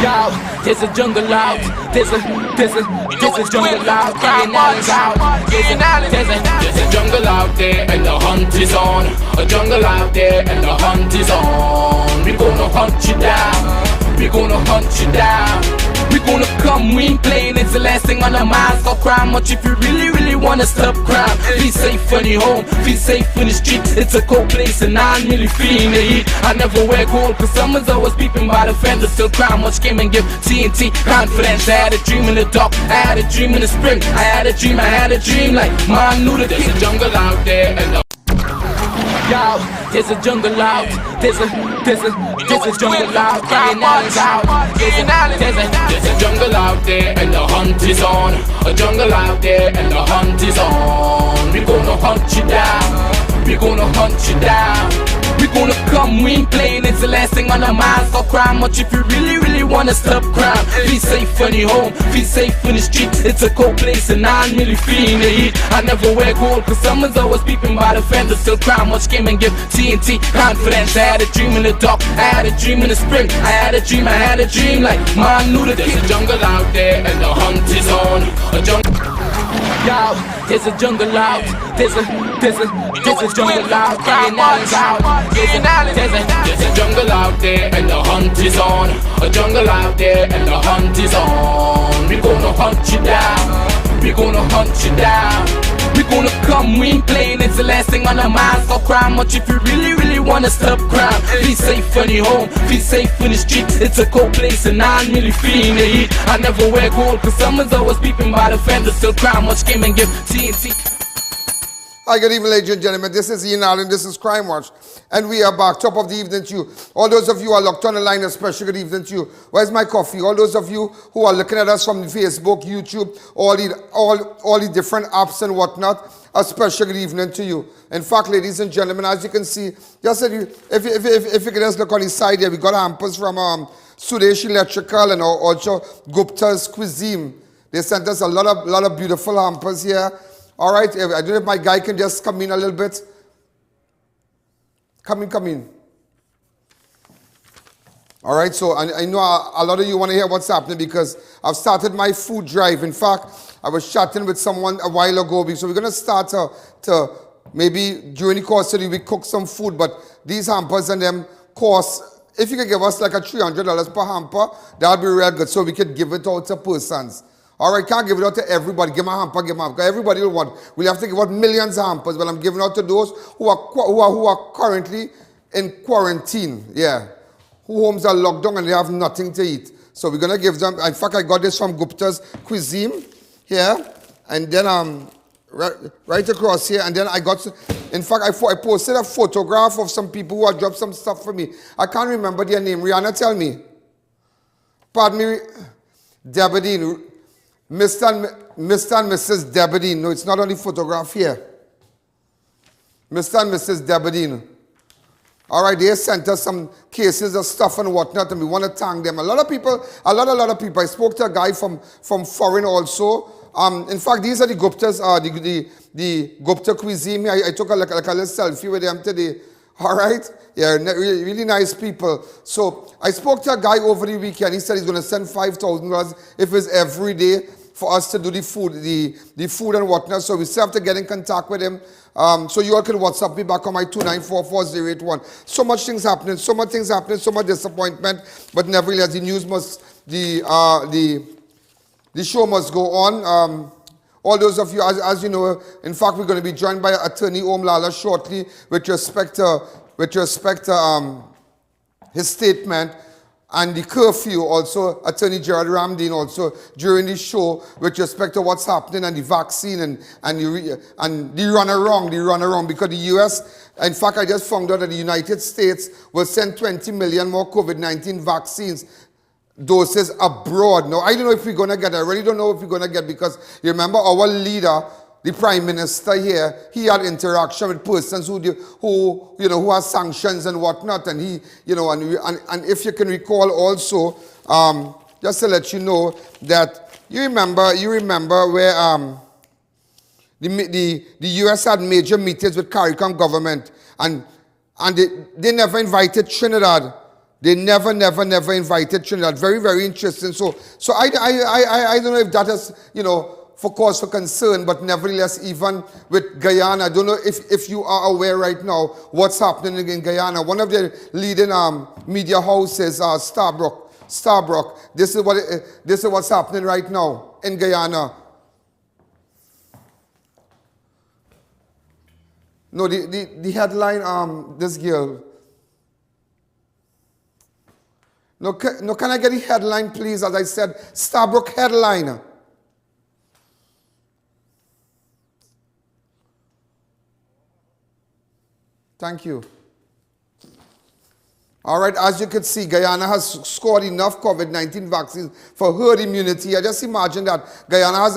Yo, there's a jungle out. There's a jungle out. There's a jungle out there and the hunt is on. A jungle out there and the hunt is on. We gonna hunt you down. We gonna hunt you down. We gonna come, we ain't playing, it's the last thing on our minds. Stop crime much if you really wanna stop crime. Be safe when you're home, be safe in the street. It's a cold place and I'm really feeling the heat. I never wear gold cause someone's always peeping by the fender. Still crime much came and give TNT confidence. I had a dream in the dark, I had a dream in the spring. I had a dream like man knew the there's a jungle out there and the yo, there's a jungle out. There's a jungle out. There's a jungle out there and the hunt is on. A jungle out there and the hunt is on. We gonna hunt you down. We gonna hunt you down. We gonna come, we ain't playing, it's the last thing on our minds. Stop crime much if you really wanna stop crime. Be safe when you're home, be safe in the street. It's a cold place and I'm really feeling the heat. I never wear gold cause someone's always peeping by the fender. Still crime much came and give TNT confidence. I had a dream in the dark, I had a dream in the spring. I had a dream like man knew the there's a jungle out there and the hunt is on. A jungle. Yo, there's a jungle out. There's a jungle out. There's a jungle out there and the hunt is on. A jungle out there and the hunt is on. We gonna hunt you down. We gonna hunt you down. We gonna come, we ain't playing, it's the last thing on our minds. Stop crime much if you really wanna stop crime. Be safe when you're home, be safe in the street. It's a cold place and I'm really feeling the heat. I never wear gold cause someone's always peeping by the fender. Still crime much came and give TNT. Hi, good evening, ladies and gentlemen. This is I.A.N and this is Crime Watch. And we are back, top of the evening to you. All those of you who are locked on the line, a special good evening to you. Where's my coffee? All those of you who are looking at us from Facebook, YouTube, all the different apps and whatnot, a special good evening to you. In fact, ladies and gentlemen, as you can see, just if you can just look on the side here, we got hampers from Sudesh Electrical and also Gupta's Cuisine. They sent us a lot of beautiful hampers here. All right, I don't know if my guy can just come in a little bit. Come in. All right, so I know a lot of you want to hear what's happening because I've started my food drive. In fact, I was chatting with someone a while ago. So we're going to start to maybe during the course of the week cook some food. But these hampers and them cost, if you could give us like a $300 per hamper, that would be real good so we could give it out to persons. All right, can't give it out to everybody. Give me a hamper, give me a hamper. Everybody will want. We'll have to give out millions of hampers, but I'm giving out to those who are currently in quarantine. Yeah, who homes are locked down and they have nothing to eat. So we're gonna give them. In fact, I got this from Gupta's Cuisine here, and then right across here, and then I got. In fact, I posted a photograph of some people who have dropped some stuff for me. I can't remember their name. Rihanna, tell me. Pardon me, Debadine. Mr. and Mrs. Debadine. No, it's not only photograph here. Mr. and Mrs. Debadine. All right, they sent us some cases of stuff and whatnot, and we want to thank them. A lot of people. I spoke to a guy from foreign also. In fact, these are the Guptas, the Gupta Cuisine. I took a little selfie with them today. All right? Yeah, really nice people. So I spoke to a guy over the weekend. He said he's going to send $5,000 if it's every day for us to do the food and whatnot. So we still have to get in contact with him. So you all can WhatsApp me back on my 2944081. So much things happening, so much disappointment. But nevertheless, the news the show must go on. All those of you, as you know, in fact, we're going to be joined by Attorney Om Lala shortly with respect to his statement. and the curfew also, Attorney Gerald Ramdin also during the show with respect to what's happening and the vaccine and the runaround because the US, in fact I just found out that the United States will send 20 million more COVID-19 vaccines doses abroad. Now I don't know if we're going to get, I really don't know if we're going to get, because you remember our leader, the Prime Minister here, he had interaction with persons who have sanctions and whatnot, and he, and if you can recall also, just to let you know that you remember where the US had major meetings with CARICOM government, and they never invited Trinidad. They never invited Trinidad. Very, very interesting. So I don't know if that is, for cause for concern, but nevertheless, even with Guyana, I don't know if you are aware right now what's happening in Guyana. One of the leading media houses, Starbrook. This is what's happening right now in Guyana. No, the headline, this girl. No, can I get the headline, please? As I said, Starbrook headline. Thank you. All right, as you can see, Guyana has scored enough COVID-19 vaccines for herd immunity. I just imagine that Guyana has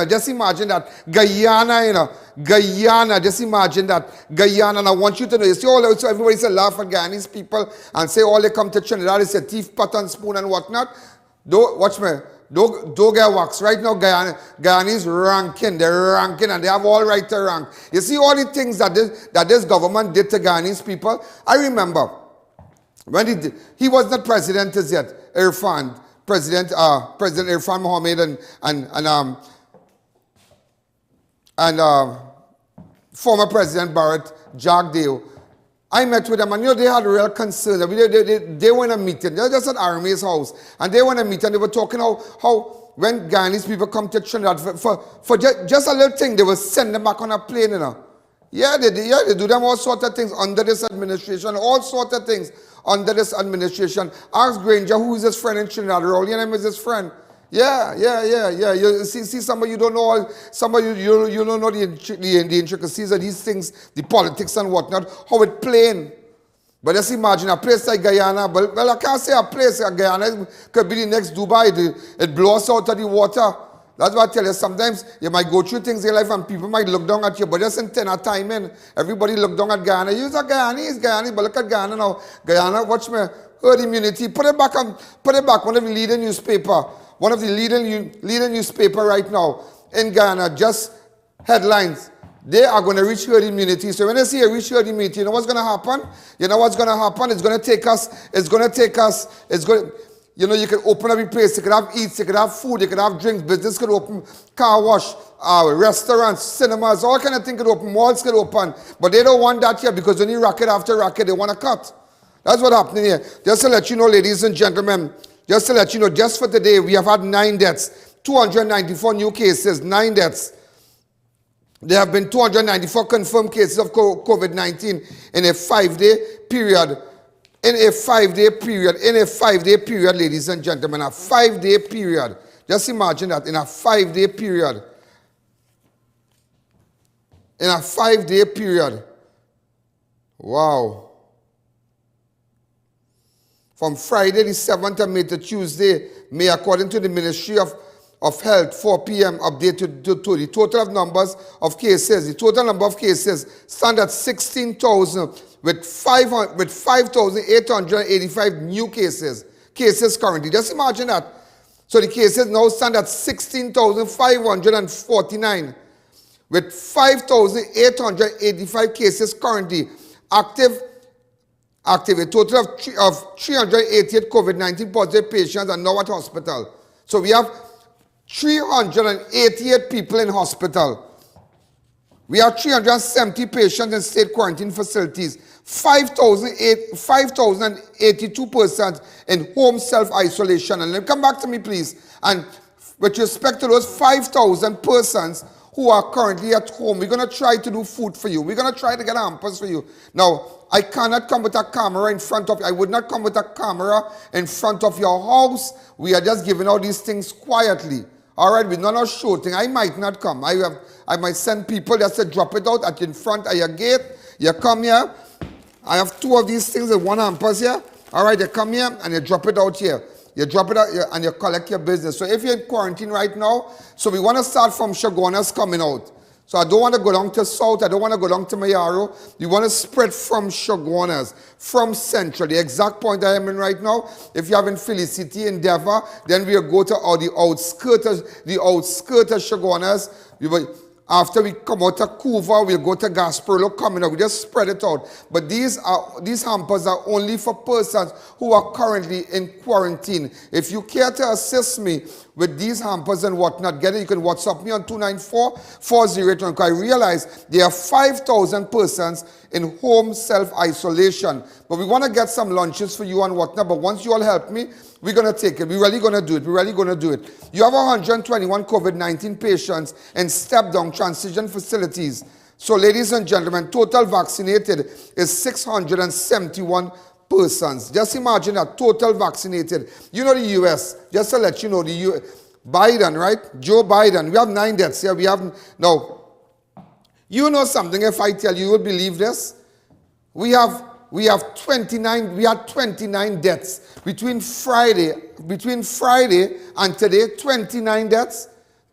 just imagine that Guyana, just imagine that Guyana, and I want you to know, you see all, so everybody say laugh at Guyanese people and say all they come to Trinidad is a thief, pot and spoon and whatnot. Watch me. Don't get wax. Right now, Guyana is ranking. They're ranking and they have all right to rank. You see all the things that this government did to Guyanese people. I remember when he was not president as yet, President Irfan Mohammed and former President Barrett Jagdeo. I met with them, and they had real concern. They were in a meeting. They were just at Army's house, and they were in a meeting. They were talking how when Guyanese people come to Trinidad for just a little thing, they will send them back on a plane. Yeah, they do them all sorts of things under this administration. All sorts of things under this administration. Ask Granger, who is his friend in Trinidad. ROWLEY and him is his friend. Yeah. You see, some of you don't know you don't know the intricacies of these things, the politics and whatnot, how it playing. But just imagine a place like Guyana, well, I can't say a place like Guyana could be the next Dubai. It blows out of the water. That's what I tell you. Sometimes you might go through things in your life and people might look down at you, but just in 10 at time in, everybody look down at Guyana. You're a Guyanese, but look at Guyana now. Guyana, watch me, herd immunity. Put it back, one of the leading newspaper. One of the leading newspaper right now in Guyana, just headlines. They are going to reach herd immunity. So when they say reach herd immunity, you know what's going to happen? It's going to take us, you can open every place. You can have eats, you can have food, you can have drinks, business could open, car wash, restaurants, cinemas, all kind of things could open, malls could open. But they don't want that here because only racket after racket, they want to cut. That's what's happening here. Just to let you know, ladies and gentlemen, just to let you know, just for today, we have had 9 deaths, 294 new cases, 9 deaths. There have been 294 confirmed cases of COVID-19 in a 5-day period. In a 5-day period, ladies and gentlemen, a 5-day period. Just imagine that, in a 5-day period. In a 5-day period. Wow. From Friday the 7th of May to Tuesday, May, according to the Ministry of Health, 4 p.m. update to the total of numbers of cases. The total number of cases stand at 16,000 with 5,885 new cases. Cases currently. Just imagine that. So the cases now stand at 16,549 with 5,885 cases currently active. A total of 388 COVID-19 positive patients are now at hospital. So we have 388 people in hospital. We have 370 patients in state quarantine facilities. 5,082 persons in home self-isolation. And then come back to me, please. And with respect to those 5,000 persons who are currently at home. We're going to try to do food for you. We're going to try to get hampers for you. Now, I cannot come with a camera in front of you. I would not come with a camera in front of your house. We are just giving out these things quietly. All right, we're not shooting. I might not come. I might send people that say drop it out at in front of your gate. You come here. I have 2 of these things with 1 hampers here. All right, you come here and you drop it out here. You drop it out here and you collect your business. So if you're in quarantine right now, so we want to start from Shogunas coming out. So I don't want to go down to South. I don't want to go down to Mayaro. We want to spread from Shogunas, from Central. The exact point I am in right now, if you have in Philly City, Endeavor, then we'll go to the outskirts of Shogunas. After we come out to COUVA, we'll go to Gasparilla coming up. We just spread it out. But these hampers are only for persons who are currently in quarantine. If you care to assist me with these hampers and whatnot, you can WhatsApp me on 294-408. I realize there are 5,000 persons in home self-isolation. But we want to get some lunches for you and whatnot. But once you all help me, we're going to take it. We're really going to do it. We're really going to do it. You have 121 COVID-19 patients in step-down transition facilities. So, ladies and gentlemen, total vaccinated is 671 persons. Just imagine that, total vaccinated. You know the U.S., just to let you know, Biden, right? Joe Biden, we have 9 deaths here. Now, you know something, if I tell you, you will believe this? We had 29 deaths between Friday and today. 29 deaths.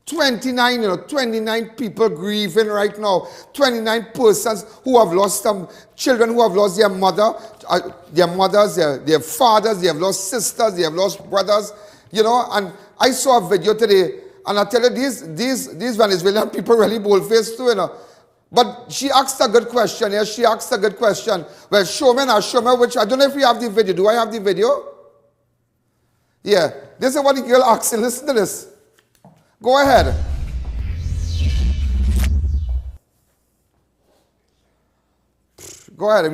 29 people grieving right now. 29 persons who have lost children who have lost their mothers, their fathers, they have lost sisters, they have lost brothers. And I saw a video today, and I tell you, these Venezuelan people really bold-faced too, But she asked a good question. Yes, she asked a good question. Well, show me, which I don't know if you have the video. Do I have the video? Yeah. This is what the girl asked. Listen to this. Go ahead. Go ahead.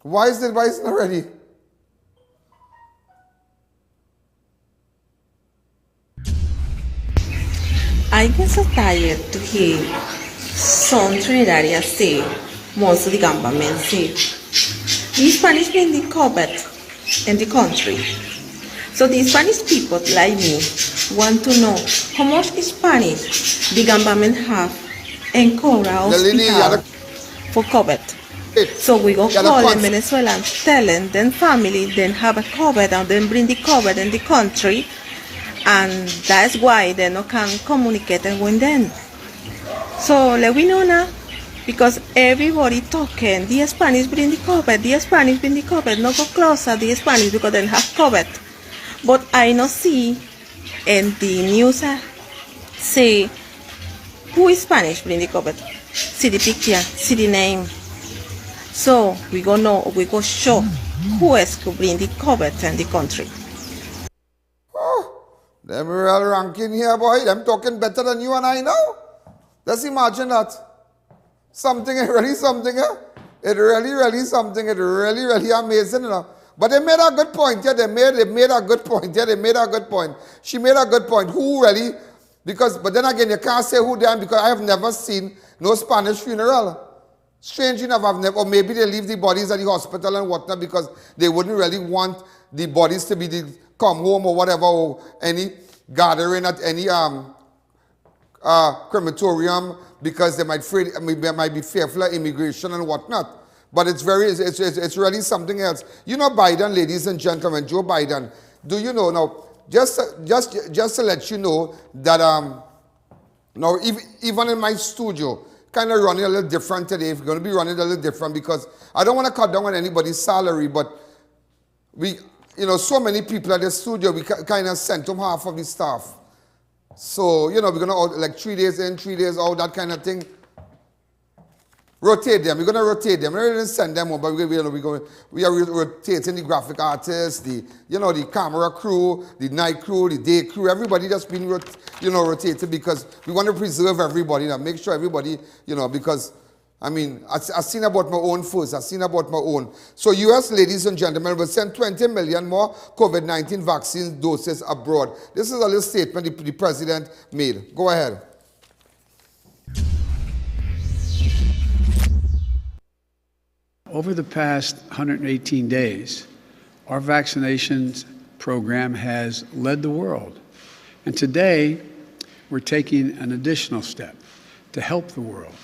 Why is it not ready? I get so tired to hear some Trinidadians say, most of the government say, the Spanish been the COVID in the country. So the Spanish people like me want to know how much Spanish the government have in COUVA hospital for COVID. So we go call in Venezuela and tell them family then have a COVID and then bring the COVID in the country. And that's why they no can communicate with them. So let we know now, because everybody talking, the Spanish bring the COVID, the Spanish bring the COVID, no go closer the Spanish because they have COVID. But I no see in the news say who is Spanish bring the COVID. See the picture, see the name. So we go know, we go show who else could bring the COVID in the country. Them real ranking here, boy. Them talking better than you and I now. Just imagine that. Something, really something, It really something. It really amazing, But they made a good point, They made a good point, They made a good point. She made a good point. Who really? But then again, you can't say who them because I have never seen no Spanish funeral. Strange enough, or maybe they leave the bodies at the hospital and whatnot because they wouldn't really want the bodies to be come home or whatever, or any gathering at any crematorium because they might be fearful of immigration and whatnot. But it's really something else. You know Biden, ladies and gentlemen, Joe Biden. Do you know now? Just to let you know that now even in my studio, kind of running a little different today. We're going to be running a little different because I don't want to cut down on anybody's salary, but so many people at the studio, we kind of sent them half of the staff. So, we're going to, like 3 days in, 3 days out, that kind of thing. Rotate them. We're going to rotate them. We're not going to send them home, but we are rotating the graphic artists, the camera crew, the night crew, the day crew. Everybody that's been, rotated because we want to preserve everybody. Make sure everybody, because I mean, I seen about my own first. I seen about my own. So U.S., ladies and gentlemen, will send 20 million more COVID-19 vaccine doses abroad. This is a little statement the president made. Go ahead. Over the past 118 days, our vaccinations program has led the world. And today, we're taking an additional step to help the world.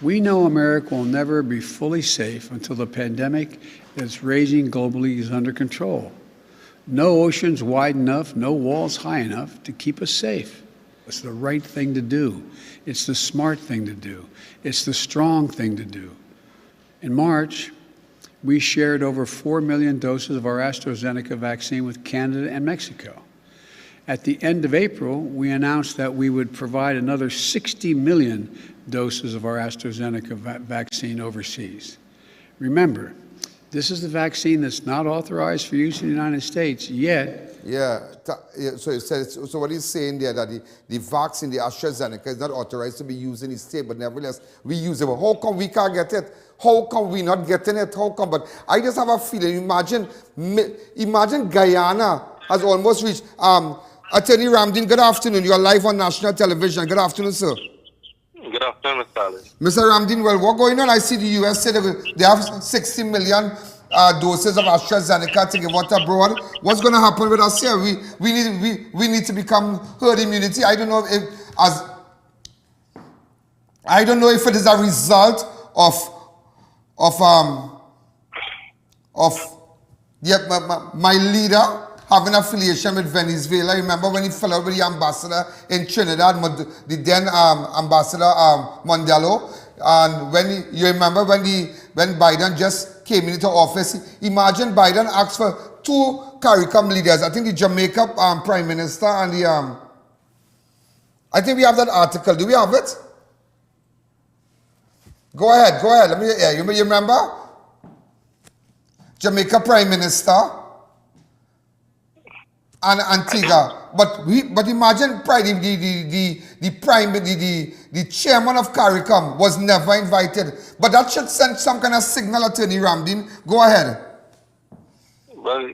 We know America will never be fully safe until the pandemic that's raging globally is under control. No oceans wide enough, no walls high enough to keep us safe. It's the right thing to do. It's the smart thing to do. It's the strong thing to do. In March, we shared over 4 million doses of our AstraZeneca vaccine with Canada and Mexico. At the end of April, we announced that we would provide another 60 million doses of our AstraZeneca vaccine overseas. Remember, this is the vaccine that's not authorized for use in the United States yet. So what he's saying there, that the vaccine, the AstraZeneca, is not authorized to be used in the state, but nevertheless, we use it. But how come we can't get it? How come we not getting it? How come? But I just have a feeling, imagine Guyana has almost reached, Attorney Ramdin, good afternoon. You are live on national television. Good afternoon, sir. Good afternoon, Mr. Allen. Mr. Ramdin, well, what's going on? I see the U.S. say they have 60 million doses of AstraZeneca to give out abroad. What's going to happen with us here? We need to become herd immunity. I don't know if it is a result of my leader having affiliation with Venezuela. Remember when he fell out with the ambassador in Trinidad, the then ambassador Mondelo, and you remember when Biden just came into office, imagine Biden asked for 2 CARICOM leaders. I think the Jamaica Prime Minister and the I think we have that article. Do we have it? Go ahead. Let me hear you. You remember? Jamaica Prime Minister and Antigua. But imagine the chairman of CARICOM was never invited. But that should send some kind of signal, Attorney Ramdin. Go ahead. Well,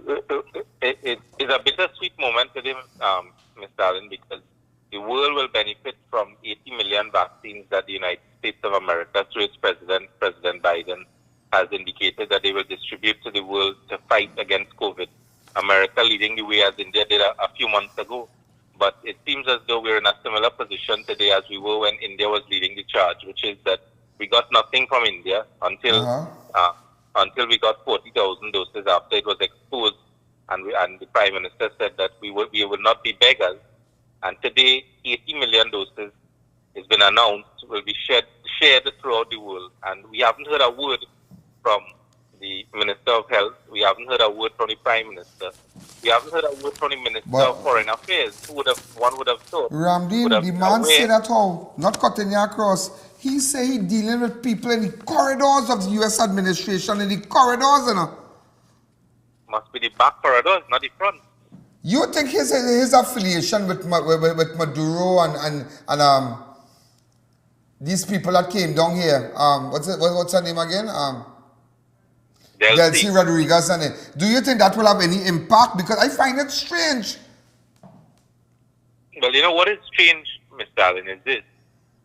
it's a bittersweet moment today, Mr. Allen, because the world will benefit from 80 million vaccines that the United States of America, through its president, President Biden, has indicated that they will distribute to the world to fight against COVID. America leading the way as India did a few months ago. But it seems as though we're in a similar position today as we were when India was leading the charge, which is that we got nothing from India until we got 40,000 doses after it was exposed, and the Prime Minister said that we would not be beggars. And today, 80 million doses has been announced, will be shared throughout the world. And we haven't heard a word from the Minister of Health. We haven't heard a word from the Prime Minister. We haven't heard a word from the Minister of Foreign Affairs. One would have thought. Ramdin, the man said that how, not cutting you across, he say he dealing with people in the corridors of the U.S. administration, in the corridors, you know. Must be the back corridors, not the front. You think his affiliation with Maduro and these people that came down here, what's her name again? Delcy Rodriguez and it. Do you think that will have any impact? Because I find it strange. Well, you know what is strange, Mr. Allen, is this.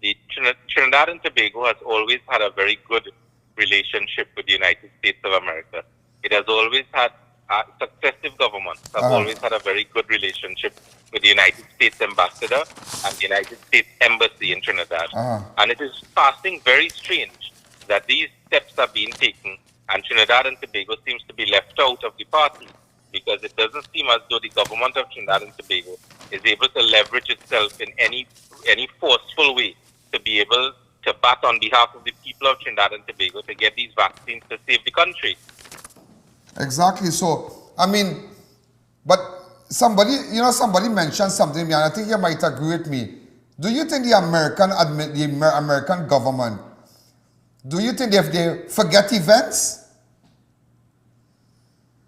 The Trinidad and Tobago has always had a very good relationship with the United States of America. It has always had successive governments have always had a very good relationship with the United States Ambassador and the United States Embassy in Trinidad. And it is passing very strange that these steps are being taken and Trinidad and Tobago seems to be left out of the party, because it doesn't seem as though the government of Trinidad and Tobago is able to leverage itself in any forceful way to be able to bat on behalf of the people of Trinidad and Tobago to get these vaccines to save the country. Exactly. So, I mean, but somebody mentioned something to me, and I think you might agree with me. Do you think the American government, do you think if they forget events?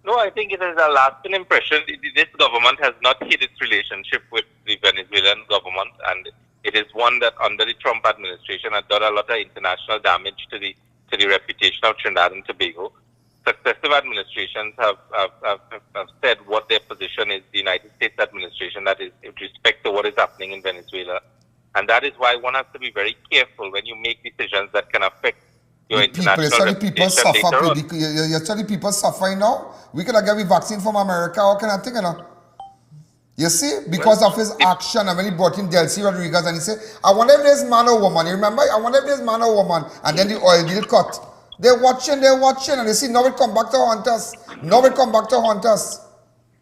No, I think it is a lasting impression. This government has not hid its relationship with the Venezuelan government, and it is one that under the Trump administration had done a lot of international damage to the reputation of Trinidad and Tobago. Successive administrations have said what their position is, the United States administration, that is, with respect to what is happening in Venezuela. And that is why one has to be very careful when you make decisions that can affect your international reputation later on. You study people suffering now? We could have got vaccine from America, or kind of thing, you know? You see, because of his action, and when he brought in Delcy Rodriguez and he said, I wonder if there's man or woman. You remember? I wonder if there's man or woman. And then the oil deal cut. They're watching, and they see, now it come back to haunt us. Now it come back to haunt us.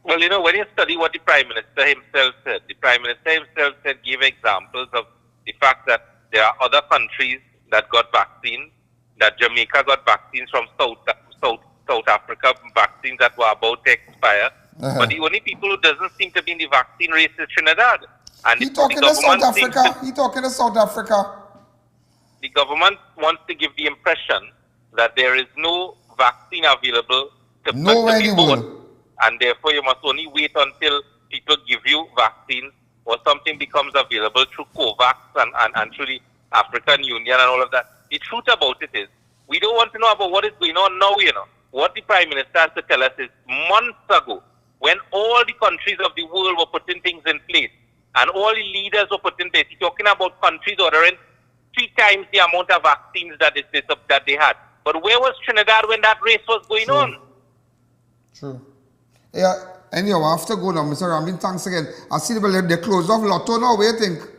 Well, you know, when you study what the Prime Minister himself said, the Prime Minister himself said, gave examples of the fact that there are other countries that got vaccines, that Jamaica got vaccines from South Africa, vaccines that were about to expire. But the only people who doesn't seem to be in the vaccine race is Trinidad. And he talking to South Africa. He talking to South Africa. The government wants to give the impression that there is no vaccine available to be bought, and therefore you must only wait until people give you vaccines or something becomes available through COVAX and through the African Union and all of that. The truth about it is, we don't want to know about what is going on now, you know. What the Prime Minister has to tell us is, months ago, when all the countries of the world were putting things in place, and all the leaders were putting in place, he's talking about countries ordering 3 times the amount of vaccines that they had. But where was Trinidad when that race was going on? True. Yeah, anyhow, I have to go now, Mr. Ramdin. Thanks again. I see they closed off Lotto now. What do you think?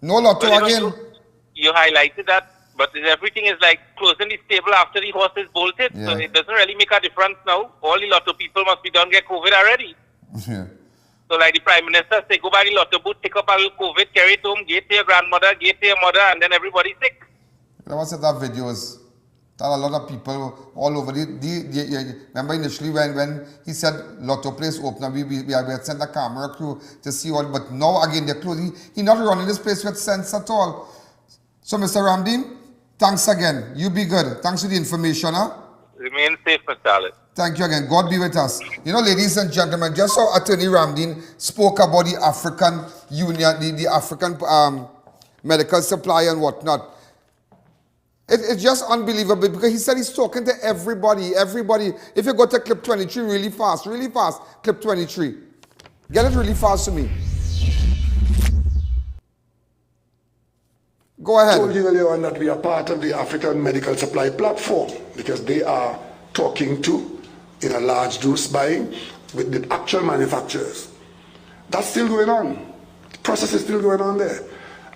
No Lotto again? You highlighted that, but everything is like closing the stable after the horse is bolted. Yeah. So it doesn't really make a difference now. All the Lotto people must be done get COVID already. Yeah. So like the Prime Minister say, go by the Lotto booth, take up a little COVID, carry it home, give it to your grandmother, give it to your mother, and then everybody's sick. I watched that videos. That a lot of people all over remember initially when he said Lotto place open, we had sent a camera crew to see all, but now again they're closing. He's not running this place with sense at all. So Mr. Ramdin, thanks again. You be good. Thanks for the information, huh? Remain safe, Mr. Alex. Thank you again. God be with us. You know, ladies and gentlemen, just how Attorney Ramdin spoke about the African Union, the African medical supply and whatnot. It's just unbelievable because he said he's talking to everybody. If you go to clip 23 really fast, clip 23. Get it really fast to me. Go ahead. I told you earlier on that we are part of the African Medical Supply Platform because they are talking to, in a large dose buying, with the actual manufacturers. That's still going on. The process is still going on there.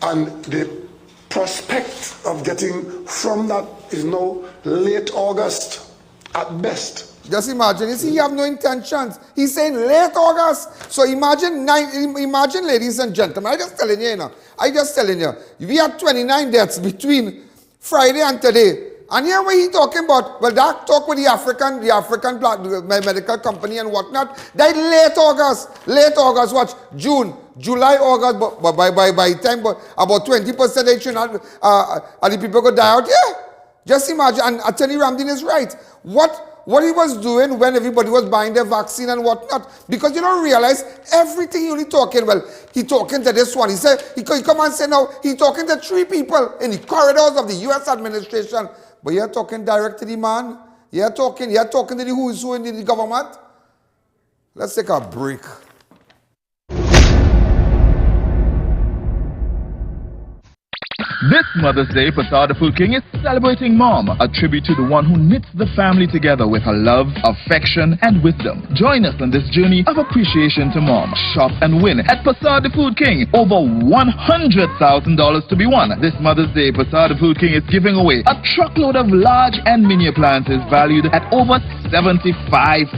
And the prospect of getting from that is now late August at best. Just imagine, you see, he have no intentions. He's saying late August. So imagine, ladies and gentlemen, I'm just telling you, we had 29 deaths between Friday and today. And here what he talking about, well, that talk with the African medical company and whatnot, that late August, watch, June, July, August, but by time, but about 20% of the people go die out here. Just imagine, and Attorney Ramdin is right. What he was doing when everybody was buying their vaccine and whatnot, because you don't realize everything he only talking, well, he talking to this one. He said, he come and say now, he talking to 3 people in the corridors of the U.S. administration. But you're talking direct to the man. You're talking to the who is who in the government. Let's take a break. This Mother's Day, Passar the Food King is celebrating Mom, a tribute to the one who knits the family together with her love, affection, and wisdom. Join us on this journey of appreciation to Mom. Shop and win at Passar the Food King. Over $100,000 to be won. This Mother's Day, Passar the Food King is giving away a truckload of large and mini appliances valued at over $75,000.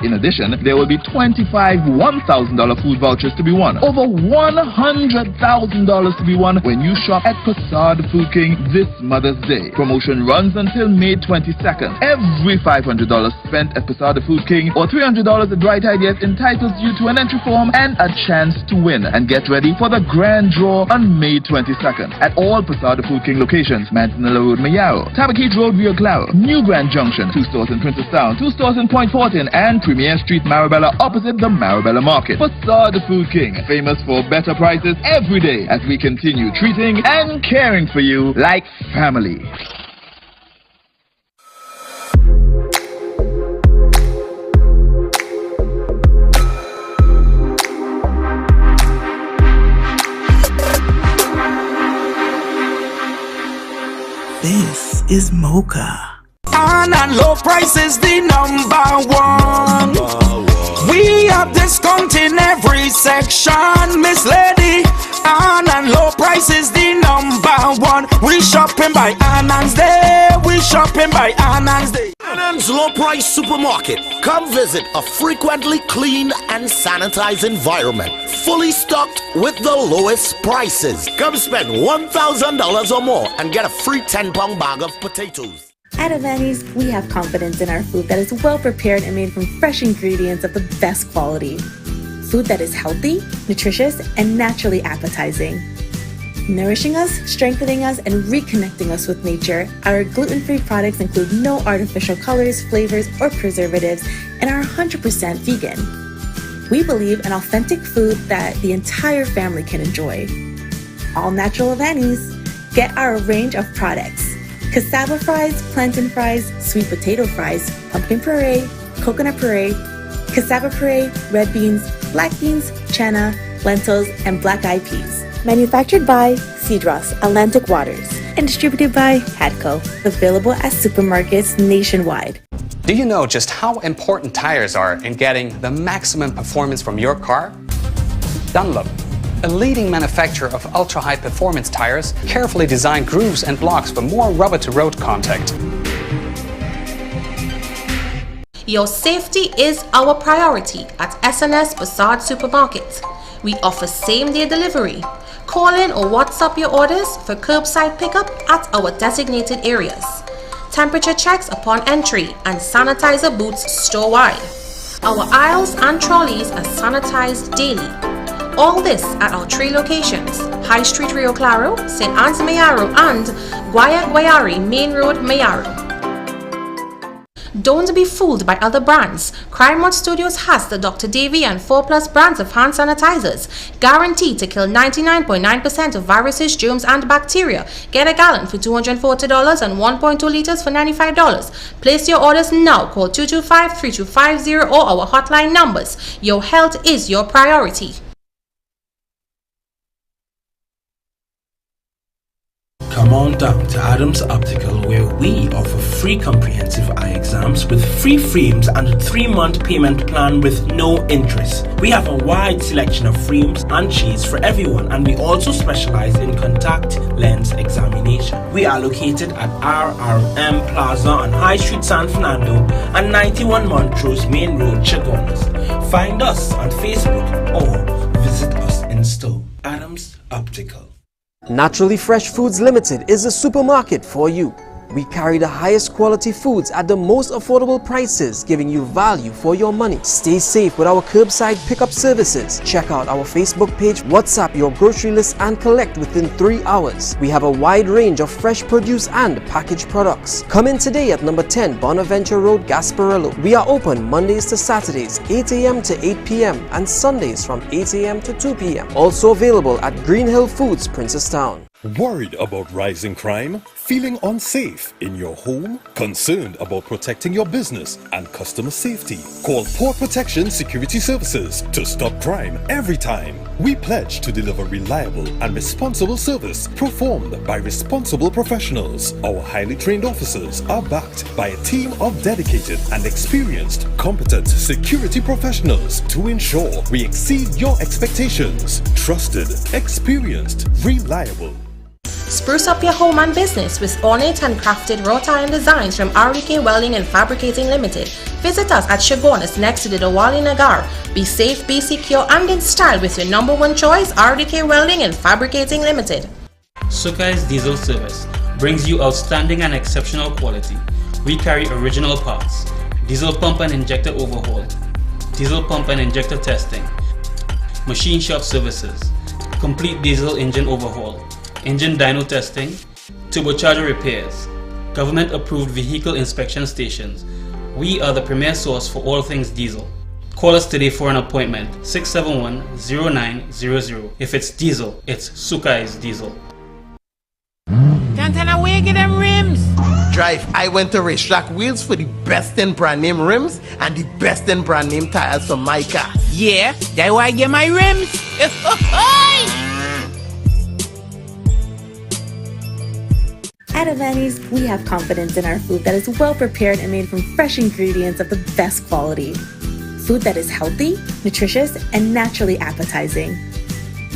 In addition, there will be 25 $1,000 food vouchers to be won. Over $100,000 to be won when you shop at Passar the Food King this Mother's Day. Promotion runs until May 22nd. Every $500 spent at Passar the Food King or $300 at Bright Ideas entitles you to an entry form and a chance to win. And get ready for the grand draw on May 22nd at all Passar the Food King locations: Manzanilla Road, Mayaro, Tabakit Road, Rio Claro, New Grand Junction, 2 stores in Princess Provincetown, 2 stores in Point Fortin and Premier Street, Marabella, opposite the Marabella Market. Facade the Food King, famous for better prices every day as we continue treating and caring for you like family. This is Mocha. And low price is the number one. We have discount in every section, Miss Lady. And low price is the number one. We shopping by Anan's Day. We shopping by Anan's Day. Anan's Low Price Supermarket. Come visit a frequently clean and sanitized environment. Fully stocked with the lowest prices. Come spend $1,000 or more and get a free 10-pound bag of potatoes. At Avani's, we have confidence in our food that is well prepared and made from fresh ingredients of the best quality. Food that is healthy, nutritious, and naturally appetizing. Nourishing us, strengthening us, and reconnecting us with nature, our gluten-free products include no artificial colors, flavors, or preservatives, and are 100% vegan. We believe in authentic food that the entire family can enjoy. All natural Avani's. Get our range of products. Cassava fries, plantain fries, sweet potato fries, pumpkin puree, coconut puree, cassava puree, red beans, black beans, chana, lentils, and black-eyed peas. Manufactured by Cedros Atlantic Waters and distributed by Hadco. Available at supermarkets nationwide. Do you know just how important tires are in getting the maximum performance from your car? Dunlop, a leading manufacturer of ultra-high performance tires, carefully designed grooves and blocks for more rubber-to-road contact. Your safety is our priority at SNS Basard Supermarket. We offer same-day delivery. Call in or WhatsApp your orders for curbside pickup at our designated areas. Temperature checks upon entry and sanitizer booths store-wide. Our aisles and trolleys are sanitized daily. All this at our 3 locations: High Street, Rio Claro, St. Anne's, Mayaro, and Guayari, Main Road, Mayaro. Don't be fooled by other brands. Crymont Studios has the Dr. Davy and 4+ brands of hand sanitizers, guaranteed to kill 99.9% of viruses, germs, and bacteria. Get a gallon for $240 and 1.2 liters for $95. Place your orders now. Call 225-3250 or our hotline numbers. Your health is your priority. Come on down to Adams Optical, where we offer free comprehensive eye exams with free frames and a 3-month payment plan with no interest. We have a wide selection of frames and shades for everyone, and we also specialize in contact lens examination. We are located at RRM Plaza on High Street, San Fernando, and 91 Montrose Main Road, Chagonas. Find us on Facebook or visit us in store. Adams Optical. Naturally Fresh Foods Limited is a supermarket for you. We carry the highest quality foods at the most affordable prices, giving you value for your money. Stay safe with our curbside pickup services. Check out our Facebook page, WhatsApp your grocery list, and collect within 3 hours. We have a wide range of fresh produce and packaged products. Come in today at number 10 Bonaventure Road, Gasparilla. We are open Mondays to Saturdays, 8 a.m. to 8 p.m. and Sundays from 8 a.m. to 2 p.m. Also available at Green Hill Foods, Princestown. Worried about rising crime? Feeling unsafe in your home? Concerned about protecting your business and customer safety? Call Port Protection Security Services to stop crime every time. We pledge to deliver reliable and responsible service performed by responsible professionals. Our highly trained officers are backed by a team of dedicated and experienced, competent security professionals to ensure we exceed your expectations. Trusted, experienced, reliable. Spruce up your home and business with ornate and crafted wrought iron designs from RDK Welding and Fabricating Limited. Visit us at Chagonas next to the Diwali Nagar. Be safe, be secure, and in style with your #1 choice, RDK Welding and Fabricating Limited. Sukai's Diesel Service brings you outstanding and exceptional quality. We carry original parts, diesel pump and injector overhaul, diesel pump and injector testing, machine shop services, complete diesel engine overhaul, engine dyno testing, turbocharger repairs, government approved vehicle inspection stations, We are the premier source for all things diesel. Call us today for an appointment, 671-0900. If it's diesel, it's Sukkai's diesel. Cantana, where you get them rims? Drive, I went to Racetrack Wheels for the best in brand name rims and the best in brand name tires for my car. Yeah, that's why I get my rims. At Avani's, we have confidence in our food that is well prepared and made from fresh ingredients of the best quality. Food that is healthy, nutritious, and naturally appetizing.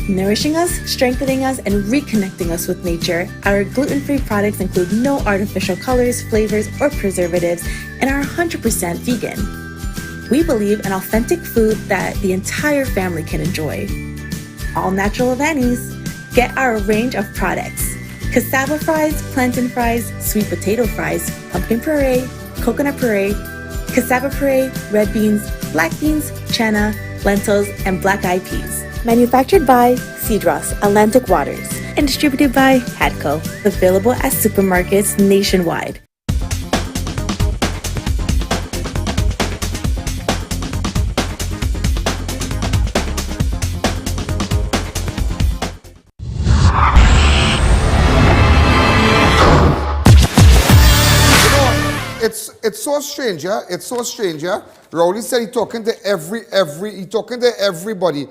Nourishing us, strengthening us, and reconnecting us with nature, our gluten-free products include no artificial colors, flavors, or preservatives, and are 100% vegan. We believe in authentic food that the entire family can enjoy. All natural Avani's. Get our range of products: cassava fries, plantain fries, sweet potato fries, pumpkin puree, coconut puree, cassava puree, red beans, black beans, chana, lentils, and black-eyed peas. Manufactured by Cedros Atlantic Waters and distributed by Hadco. Available at supermarkets nationwide. It's so strange, yeah? It's so strange, yeah? Rowley said he's talking to everybody.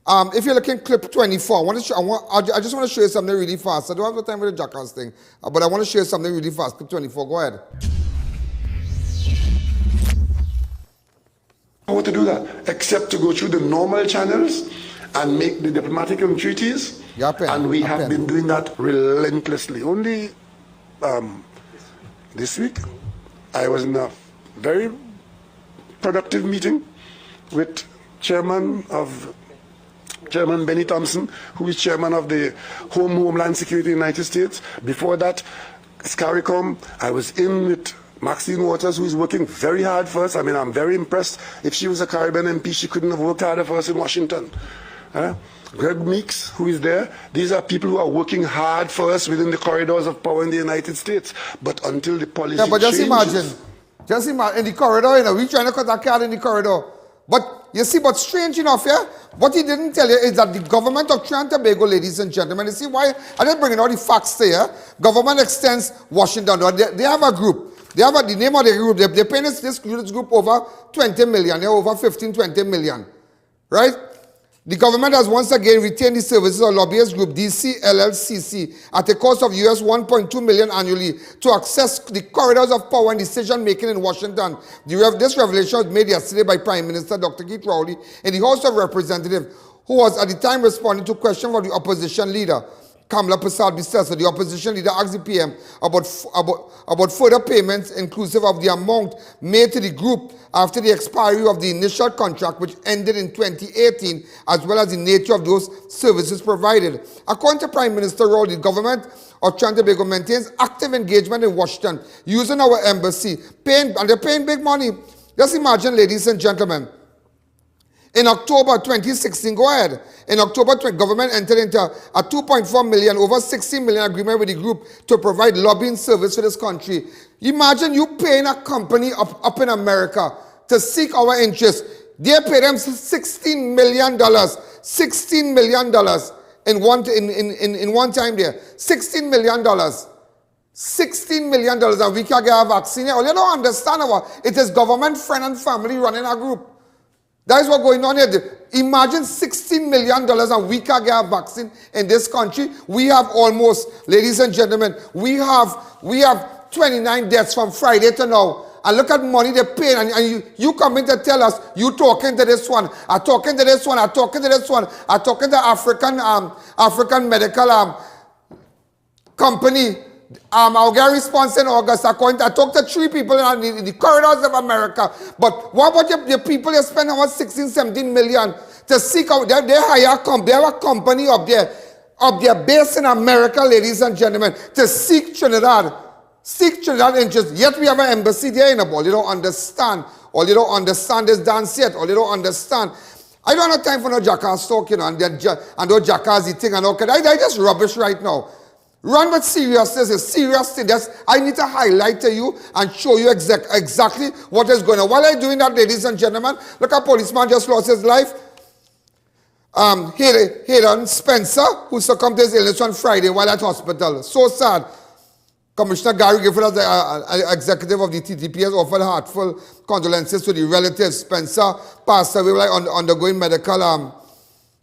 If you're looking clip 24, I just want to show you something really fast. I don't have the time for the jackass thing, but I want to show you something really fast. Clip 24, go ahead. How to do that, except to go through the normal channels and make the diplomatic entreaties, and we have been doing that relentlessly. Only this week, I was in a very productive meeting with Chairman Benny Thompson, who is chairman of the Homeland Security in the United States. Before that, SCARICOM, I was in with Maxine Waters, who is working very hard for us. I mean, I'm very impressed. If she was a Caribbean MP, she couldn't have worked harder for us in Washington. Greg Meeks, who is there, these are people who are working hard for us within the corridors of power in the United States. But until the policy changes... just imagine, in the corridor, you know, we're trying to cut that card in the corridor. But you see, but strange enough, yeah, what he didn't tell you is that the government of Trinidad and Tobago, ladies and gentlemen, you see why, I just bringing all the facts there, government extends Washington, they have a group. They have the name of the group, they're paying this group over 20 million, they're over 15, 20 million, right? The government has once again retained the services of lobbyist group DC LLCC at a cost of US $1.2 million annually to access the corridors of power and decision making in Washington. This revelation was made yesterday by Prime Minister Dr. Keith Rowley in the House of Representatives, who was at the time responding to questions from the opposition leader. Kamala Prasad-Bissessar, the opposition leader, asked the PM about further payments inclusive of the amount made to the group after the expiry of the initial contract, which ended in 2018, as well as the nature of those services provided. According to Prime Minister Rowley, the government of Trinidad and Tobago maintains active engagement in Washington, using our embassy, and they're paying big money. Just imagine, ladies and gentlemen, in October 2016, go ahead. In October, government entered into a $2.4 million, over 16 million agreement with the group to provide lobbying service for this country. Imagine you paying a company up in America to seek our interests. They pay them $16 million. $16 million in one time there. $16 million. $16 million, and we can get a vaccine. You don't understand it is government, friend, and family running a group. That is what's going on here. Imagine $16 million and we can get a vaccine in this country. We have almost, ladies and gentlemen, we have 29 deaths from Friday to now. And look at money they pay. And you come in to tell us, you talking to this one, I talking to this one, I talking to this one, I talking to African medical company. I'll get a response in August. I talked to 3 people in the corridors of America. But what about the people that spend about 16, 17 million to seek out? They have a company up there based in America, ladies and gentlemen, to seek Trinidad interests. Yet we have an embassy there in a ball. You don't understand. Or you don't understand this dance yet. Or you don't understand. I don't have time for no jackass talk, you know, and those jackass eating and all. I just rubbish right now. Run with seriousness. It's serious thing. I need to highlight to you and show you exactly what is going on. While I'm doing that, ladies and gentlemen, look, a policeman just lost his life. HAYDEN Spencer, who succumbed to his illness on Friday while at hospital. So sad. Commissioner Gary Griffith, as executive of the TTPS, offered heartfelt condolences to the relatives. Spencer passed away undergoing medical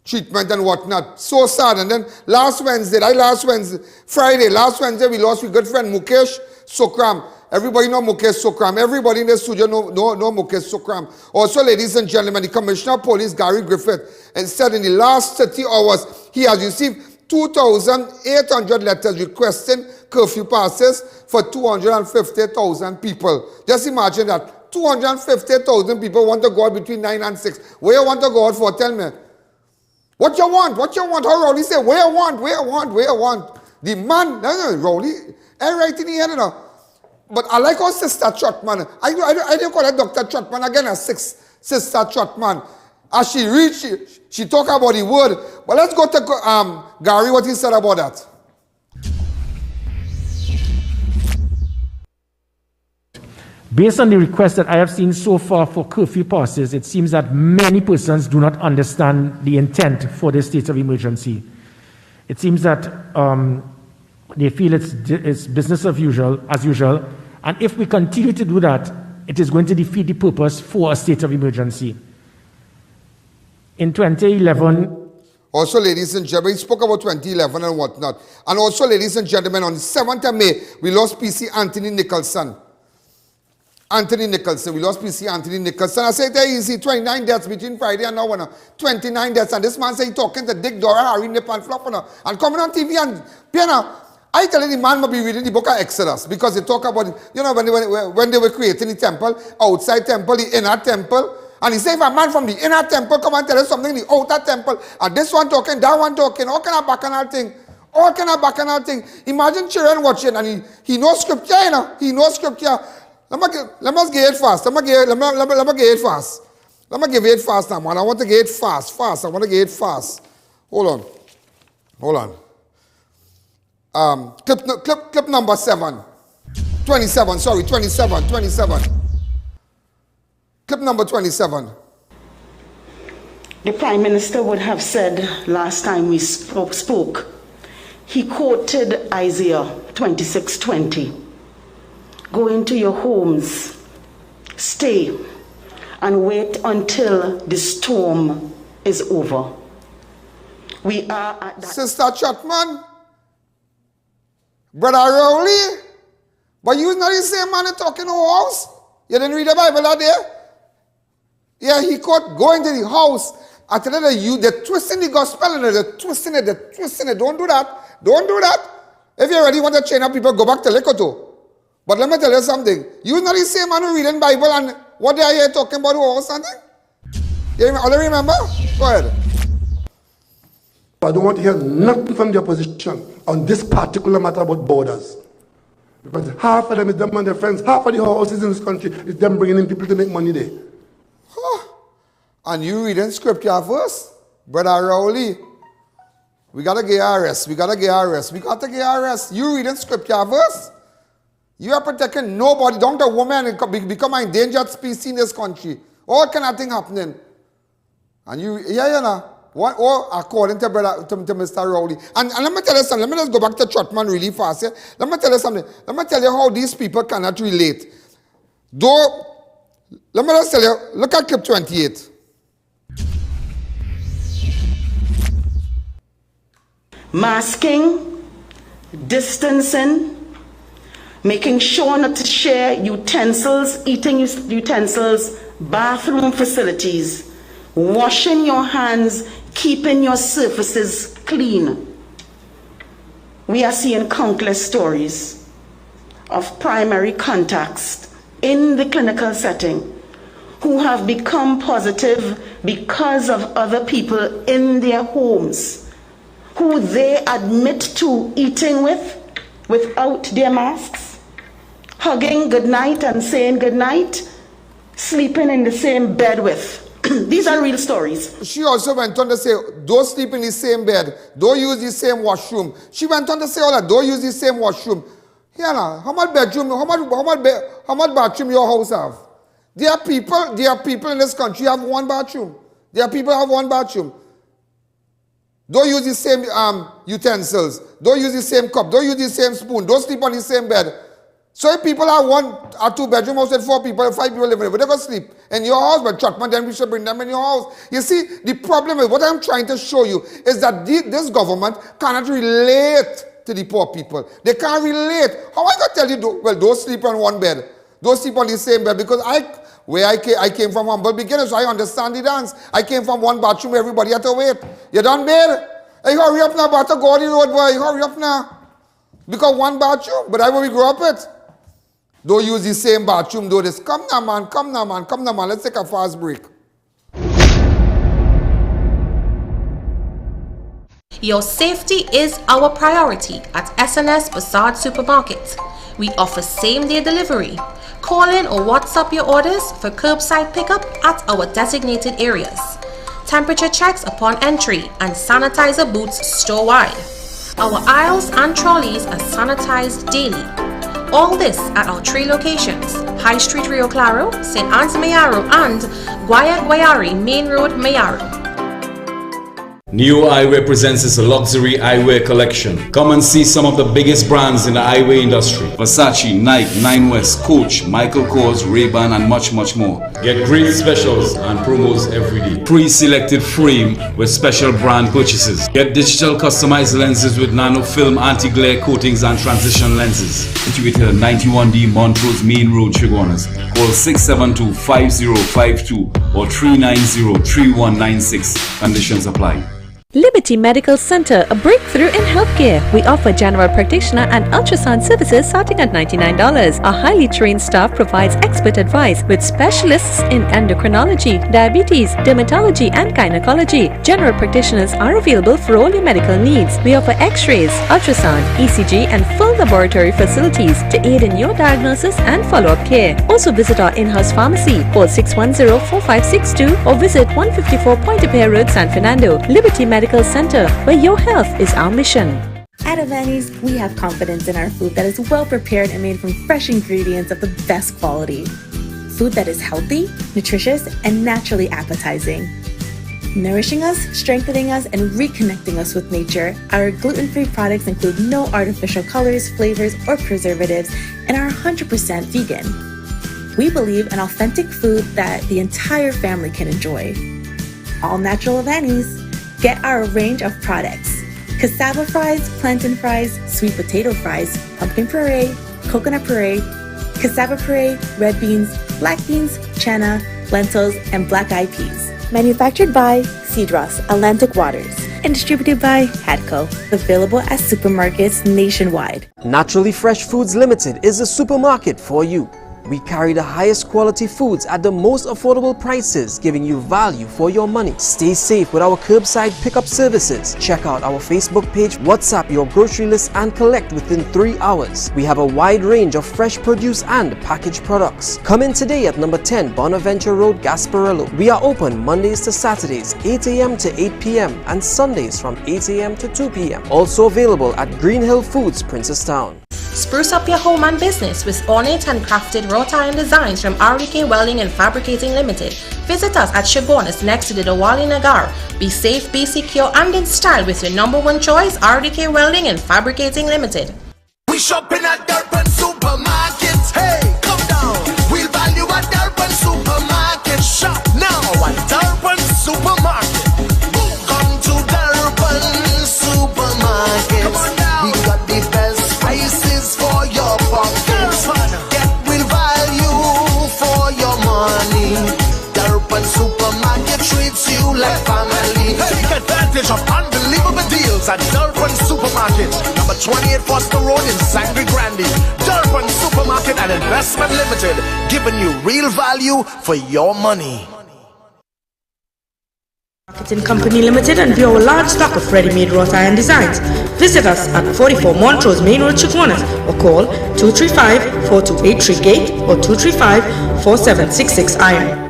treatment and whatnot. So sad. And then last Wednesday, last Wednesday, we lost our good friend MUKESH SOOKRAM. Everybody know MUKESH SOOKRAM. Everybody in the studio know MUKESH SOOKRAM. Also, ladies and gentlemen, the Commissioner of Police, Gary Griffith, said in the last 30 hours, he has received 2,800 letters requesting curfew passes for 250,000 people. Just imagine that. 250,000 people want to go out between 9 and 6. Where you want to go out for? Tell me. What you want? What you want? How Rowley say? Where you want? The man, no, Rowley, right in the head, you know. But I like our Sister Trotman. I didn't call her Dr. Trotman again, as Sister Trotman. As she reached, she talked about the word. But let's go to Gary, what he said about that. Based on the requests that I have seen so far for curfew passes, it seems that many persons do not understand the intent for the state of emergency. It seems that they feel it's business as usual, and if we continue to do that, it is going to defeat the purpose for a state of emergency. In 2011... Also, ladies and gentlemen, he spoke about 2011 and whatnot. And also, ladies and gentlemen, on the 7th of May, we lost PC Anthony Nicholson. We lost PC Anthony Nicholson. I said, there easy, 29 deaths between Friday and now, 29 deaths. And this man say he talking to Dick, Dora, Harry, Nip, and Flop, and coming on TV and, I tell you, the man must be reading the book of Exodus, because they talk about, when they were creating the temple, outside temple, the inner temple, and he say, if a man from the inner temple come and tell us something, the outer temple, and this one talking, that one talking, all kind of bacchanal thing. Imagine children watching, and he knows scripture, he knows scripture. Let me get it fast. Let me give it fast now, man. I want to get it fast. I want to get it fast. Hold on. Clip number 7. 27, sorry, 27. Clip number 27. The Prime Minister would have said last time we spoke, he quoted Isaiah 26:20. Go into your homes, stay, and wait until the storm is over. We are at that... Sister Chapman, Brother Rowley, but you not the same man talking to house? You didn't read the Bible that day? Yeah, he caught going to the house. I tell you, they're twisting the gospel and they're twisting it. Don't do that. If you really want to chain up people, go back to Lekoto. But let me tell you something. You not the same man who reading Bible and what they are here talking about or something? You already remember? Go ahead. I don't want to hear nothing from the opposition on this particular matter about borders. Because half of them is them and their friends, half of the houses in this country is them bringing in people to make money there. And you reading scripture first? Brother Rowley, we got to get arrest. You reading scripture first? You are protecting nobody. Don't a woman become an endangered species in this country. All kind of thing happening. And you, according to Mr. Rowley. And let me tell you something. Let me just go back to Trotman really fast. Yeah? Let me tell you something. Let me tell you how these people cannot relate. Let me just tell you, look at clip 28. Masking, distancing, making sure not to share utensils, eating utensils, bathroom facilities, washing your hands, keeping your surfaces clean. We are seeing countless stories of primary contacts in the clinical setting who have become positive because of other people in their homes who they admit to eating without their masks, hugging goodnight and saying goodnight, sleeping in the same bed with. These are real stories. She also went on to say, don't sleep in the same bed, don't use the same washroom. She went on to say all that, don't use the same washroom. Yeah, how much bedroom, how much bathroom your house have? There are people in this country who have one bathroom. There are people who have one bathroom. Don't use the same utensils. Don't use the same cup. Don't use the same spoon. Don't sleep on the same bed. So if people have 1 or 2 bedroom house with 4 people, 5 people living there, they're going to sleep in your house, but Trotman, then we should bring them in your house. You see, the problem is, what I'm trying to show you is that this government cannot relate to the poor people. They can't relate. How am I going to tell you, don't sleep on one bed. Don't sleep on the same bed, because I came from humble beginnings, so I understand the dance. I came from one bathroom, everybody had to wait. You done, babe? Hey, hurry up now, about to go on the road, boy. Hurry up now. Because one bathroom, but that's what we grew up with. Don't use the same bathroom, do this. Come now, man. Come now, man. Come now, man. Let's take a fast break. Your safety is our priority at SNS Basad Supermarket. We offer same-day delivery. Call in or WhatsApp your orders for curbside pickup at our designated areas. Temperature checks upon entry and sanitizer booths store-wide. Our aisles and trolleys are sanitized daily. All this at our 3 locations: High Street, Rio Claro, St. Anne's, Mayaro, and Guayari, Main Road, Mayaro. New Eyewear presents its luxury eyewear collection. Come and see some of the biggest brands in the eyewear industry: Versace, Nike, Nine West, Coach, Michael Kors, Ray-Ban, and much more. Get great specials and promos every day. Pre-selected frame with special brand purchases. Get digital customized lenses with nano film anti-glare coatings and transition lenses. Situated at 91D Montrose Main Road, Chaguanas. Call 672-5052 or 390-3196. Conditions apply. Liberty Medical Center, a breakthrough in healthcare. We offer general practitioner and ultrasound services starting at $99. Our highly trained staff provides expert advice with specialists in endocrinology, diabetes, dermatology, and gynecology. General practitioners are available for all your medical needs. We offer x-rays, ultrasound, ECG, and full laboratory facilities to aid in your diagnosis and follow-up care. Also visit our in-house pharmacy. Call 610-4562 or visit 154 Pointe-a-Pierre Road, San Fernando. Liberty Medical Center, where your health is our mission. At Avani's, we have confidence in our food that is well prepared and made from fresh ingredients of the best quality. Food that is healthy, nutritious, and naturally appetizing. Nourishing us, strengthening us, and reconnecting us with nature, our gluten-free products include no artificial colors, flavors, or preservatives, and are 100% vegan. We believe in authentic food that the entire family can enjoy. All natural Avani's. Get our range of products: cassava fries, plantain fries, sweet potato fries, pumpkin puree, coconut puree, cassava puree, red beans, black beans, chana, lentils, and black-eyed peas. Manufactured by Cedros Atlantic Waters and distributed by Hadco. Available at supermarkets nationwide. Naturally Fresh Foods Limited is a supermarket for you. We carry the highest quality foods at the most affordable prices, giving you value for your money. Stay safe with our curbside pickup services. Check out our Facebook page, WhatsApp your grocery list, and collect within 3 hours. We have a wide range of fresh produce and packaged products. Come in today at number 10 Bonaventure Road, Gasparilla. We are open Mondays to Saturdays, 8 a.m. to 8 p.m. and Sundays from 8 a.m. to 2 p.m. Also available at Green Hill Foods, Princestown. Spruce up your home and business with ornate and crafted wrought iron designs from ROWLEY Welding and Fabricating Limited. Visit us at Chaguanas next to the Diwali Nagar. Be safe, be secure, and in style with your #1 choice, ROWLEY Welding and Fabricating Limited. We shopping at Durban Supermarket. Hey, come down. We'll value at Durban Supermarket. Shop now at Durban Supermarket. Come to Durban Supermarket. Come on now. We got the best prices for your pockets. Get real value for your money. Durban Supermarket treats you like family. Take advantage of unbelievable deals at Durban Supermarket, number 28 Foster Road in Sangre Grande. Durban Supermarket and Investment Limited, giving you real value for your money. Marketing Company Limited and view our large stock of ready-made wrought iron designs. Visit us at 44 Montrose Main Road, Chaguanas, or call 235-4283 Gate or 235-4766 Iron.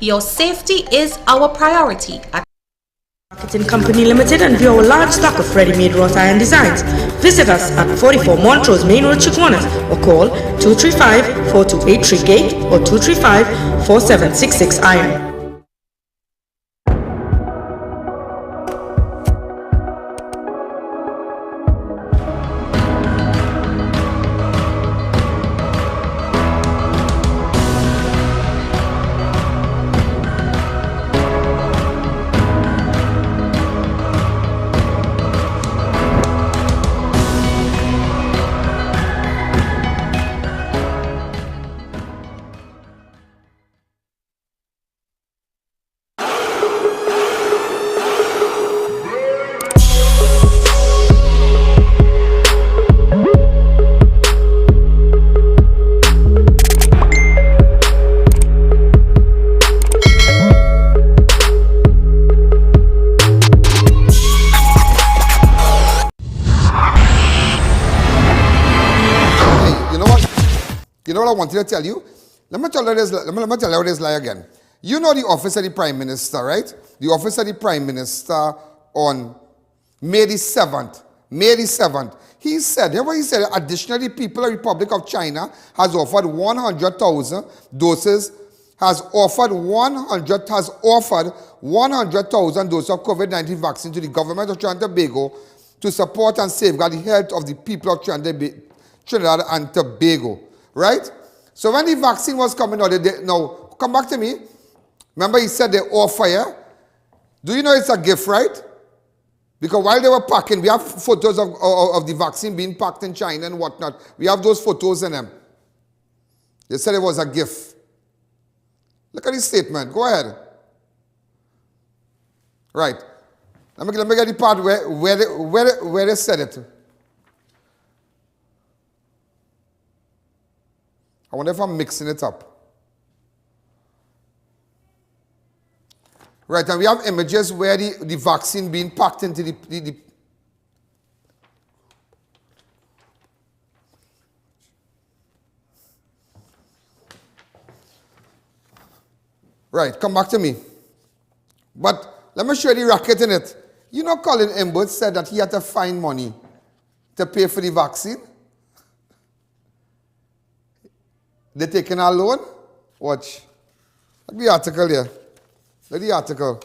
Your safety is our priority at Marketing Company Limited and view our large stock of ready-made wrought iron designs. Visit us at 44 Montrose Main Road, Chaguanas, or call 235-4283 Gate or 235-4766 Iron. You know what I wanted to tell you? Let me tell you this lie again. You know the office of the Prime Minister, right? The office of the Prime Minister on May the 7th. May the 7th. He said, additionally, people of the Republic of China has offered 100,000 doses, has offered 100,000 doses of COVID-19 vaccine to the government of Trinidad and Tobago to support and safeguard the health of the people of Trinidad and Tobago. Right? So when the vaccine was coming out, now, come back to me. Remember he said they offer, yeah? Do you know it's a gift, right? Because while they were packing, we have photos of the vaccine being packed in China and whatnot. We have those photos in them. They said it was a gift. Look at this statement. Go ahead. Right. Let me get the part where they said it. I wonder if I'm mixing it up. Right, and we have images where the vaccine being packed into the Right, come back to me. But let me show you the racket in it. You know Colin Imbert said that he had to find money to pay for the vaccine? They taking a loan? Watch. Look at the article here. Look at the article.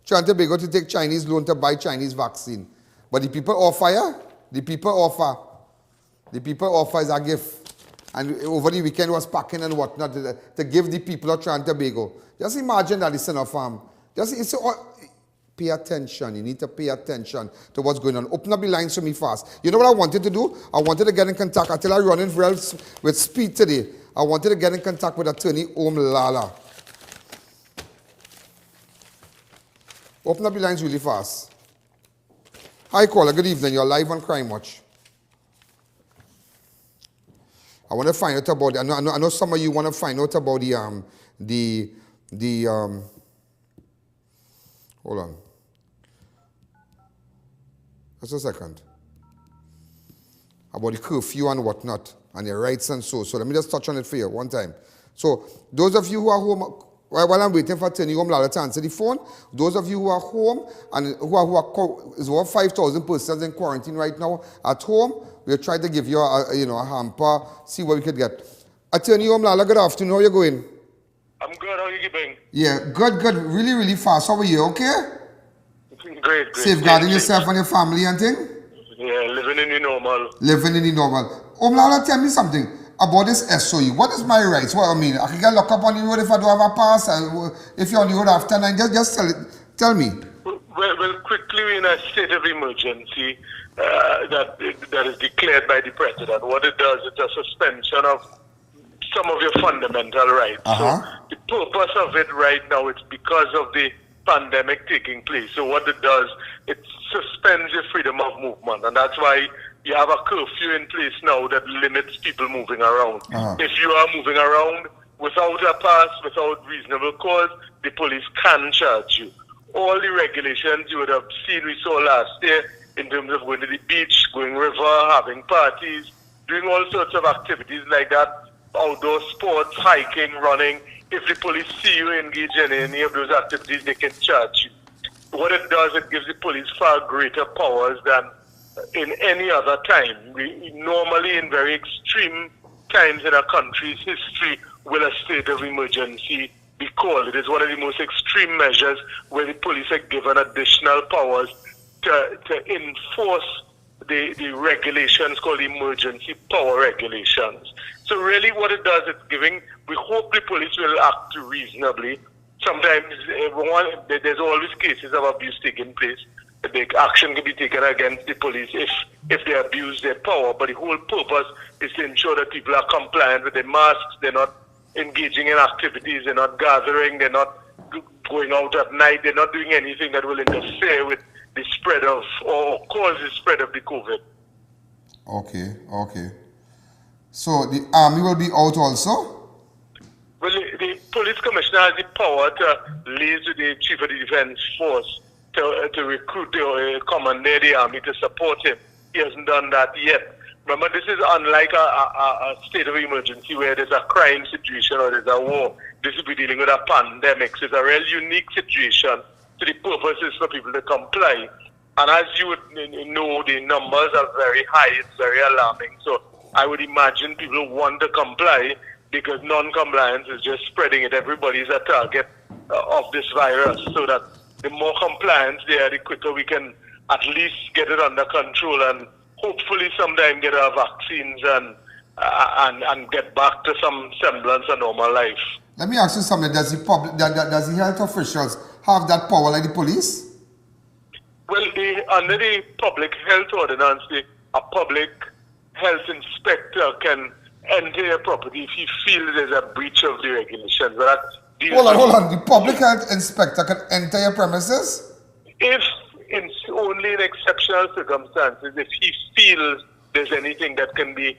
Trinidad and Tobago to take Chinese loan to buy Chinese vaccine. But the people offer, yeah? The people offer. The people offer is a gift. And over the weekend was packing and whatnot to give the people of Trinidad and Tobago. Just imagine that it's enough. Pay attention. You need to pay attention to what's going on. Open up the lines for me fast. You know what I wanted to do? I wanted to get in contact until I run in with speed today. I wanted to get in contact with Attorney Lala. Open up the lines really fast. Hi, caller. Good evening. You're live on Crime Watch. I want to find out about. I know some of you want to find out about the hold on. Just a second. About the curfew and whatnot, and their rights and so. So let me just touch on it for you one time. So those of you who are home, while I'm waiting for Attorney Lala to answer the phone, those of you who are home and who are is over 5,000 persons in quarantine right now at home, we'll try to give you a hamper, see what we could get. Attorney Lala, good afternoon. How are you going? I'm good. How are you keeping? Yeah, good. Really, really fast. How are you? Okay? Great. Safeguarding yourself and your family and thing? Yeah, living in the normal. Living in the normal. Lala, tell me something about this SOE. What is my rights? What I mean, I can get locked up on the road if I don't have a pass. If you're on the road after 9, just tell me. Well, quickly, we're in a state of emergency that is declared by the president. What it does, it's a suspension of some of your fundamental rights. So the purpose of it right now, it's because of the pandemic taking place. So what it does, it suspends your freedom of movement, and that's why you have a curfew in place now that limits people moving around. If you are moving around without a pass, without reasonable cause, the police can charge you. All the regulations you would have seen, we saw last year in terms of going to the beach, going river, having parties, doing all sorts of activities like that, outdoor sports, hiking, running, if the police see you engage in any of those activities, they can charge you. What it does, it gives the police far greater powers than in any other time. Normally, in very extreme times in our country's history, will a state of emergency be called. It is one of the most extreme measures where the police are given additional powers to enforce the regulations called emergency power regulations. So really what it does, we hope the police will act reasonably. Sometimes there's always cases of abuse taking place. The action can be taken against the police if they abuse their power, but the whole purpose is to ensure that people are compliant with their masks, they're not engaging in activities, they're not gathering, they're not going out at night, they're not doing anything that will interfere with the spread of or cause the spread of the COVID. Okay. So the army will be out also? Well, the police commissioner has the power to liaise with the chief of the defense force to recruit or commandeer the army to support him. He hasn't done that yet. Remember, this is unlike a state of emergency where there's a crime situation or there's a war. This will be dealing with a pandemic. So it's a real unique situation. So the purpose is for people to comply. And as you would know, the numbers are very high. It's very alarming. So I would imagine people want to comply because non-compliance is just spreading it. Everybody is a target of this virus. So that the more compliance there, the quicker we can at least get it under control and hopefully sometime get our vaccines and get back to some semblance of normal life. Let me ask you something. Does the health officials have that power like the police? Well, under the public health ordinance, a public health inspector can enter a property if he feels there's a breach of the regulations. Hold on. The public health inspector can enter your premises? If only in exceptional circumstances, if he feels there's anything that can be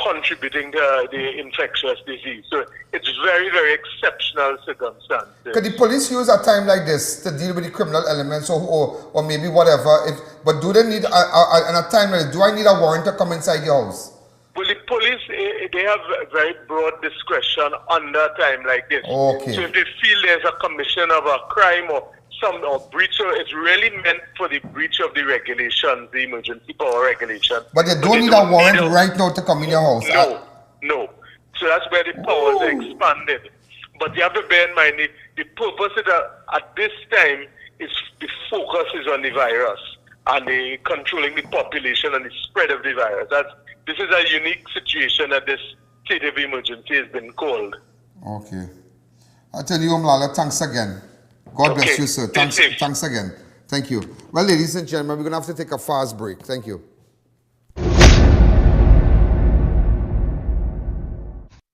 contributing to the infectious disease. So it's very, very exceptional circumstances. Could the police use a time like this to deal with the criminal elements or maybe whatever? But do they need, in a time like this, do I need a warrant to come inside your house? Well, the police, they have very broad discretion under a time like this. Okay. So if they feel there's a commission of a crime or breach, it's really meant for the breach of the regulations, the emergency power regulation. But they don't need a warrant right now to come in your house? No. So that's where the powers are expanded. But you have to bear in mind, the purpose at this time is the focus is on the virus and the controlling the population and the spread of the virus. This is a unique situation that this state of emergency has been called. Okay. I tell you, Mlala, thanks again. God bless you, sir. Thanks again. Thank you. Well, ladies and gentlemen, we're going to have to take a fast break. Thank you.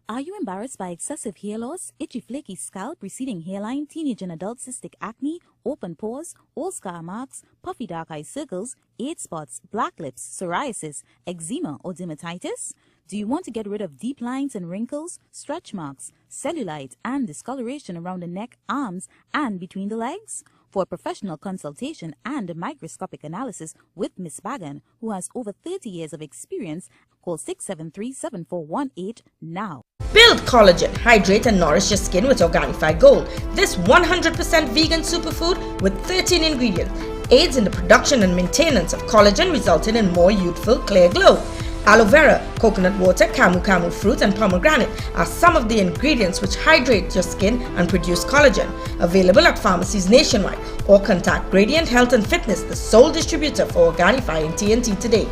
Are you embarrassed by excessive hair loss, itchy flaky scalp, receding hairline, teenage and adult cystic acne, open pores, old scar marks, puffy dark eye circles, age spots, black lips, psoriasis, eczema or dermatitis? Do you want to get rid of deep lines and wrinkles, stretch marks, cellulite and discoloration around the neck, arms and between the legs? For a professional consultation and a microscopic analysis with Ms. Bagan, who has over 30 years of experience, call 673-7418 now. Build collagen, hydrate and nourish your skin with Organifi Gold. This 100% vegan superfood with 13 ingredients aids in the production and maintenance of collagen, resulting in more youthful, clear glow. Aloe vera, coconut water, camu fruit and pomegranate are some of the ingredients which hydrate your skin and produce collagen. Available at pharmacies nationwide or contact Gradient Health and Fitness, the sole distributor for Organifi in TNT today.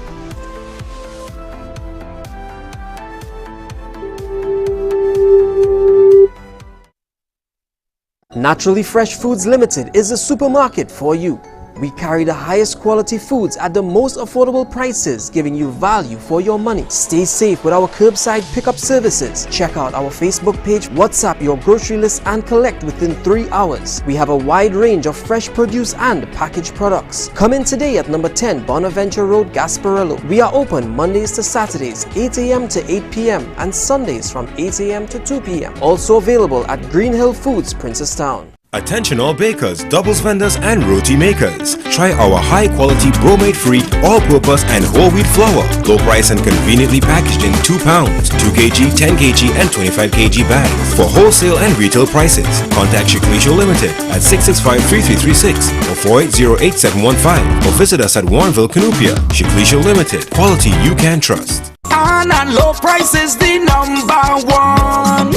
Naturally Fresh Foods Limited is a supermarket for you. We carry the highest quality foods at the most affordable prices, giving you value for your money. Stay safe with our curbside pickup services. Check out our Facebook page, WhatsApp your grocery list and collect within 3 hours. We have a wide range of fresh produce and packaged products. Come in today at number 10 Bonaventure Road, Gasparilla. We are open Mondays to Saturdays, 8 a.m. to 8 p.m. and Sundays from 8 a.m. to 2 p.m. Also available at Green Hill Foods, Princestown. Attention all bakers, doubles vendors and roti makers. Try our high quality bromate-free, all-purpose and whole wheat flour. Low price and conveniently packaged in 2 pounds, 2 kg, 10 kg and 25 kg bags. For wholesale and retail prices, contact Shiklisho Limited at 665-3336 or 480-8715 or visit us at Warrenville, Canupia. Shiklisho Limited, quality you can trust. And low price is the number one.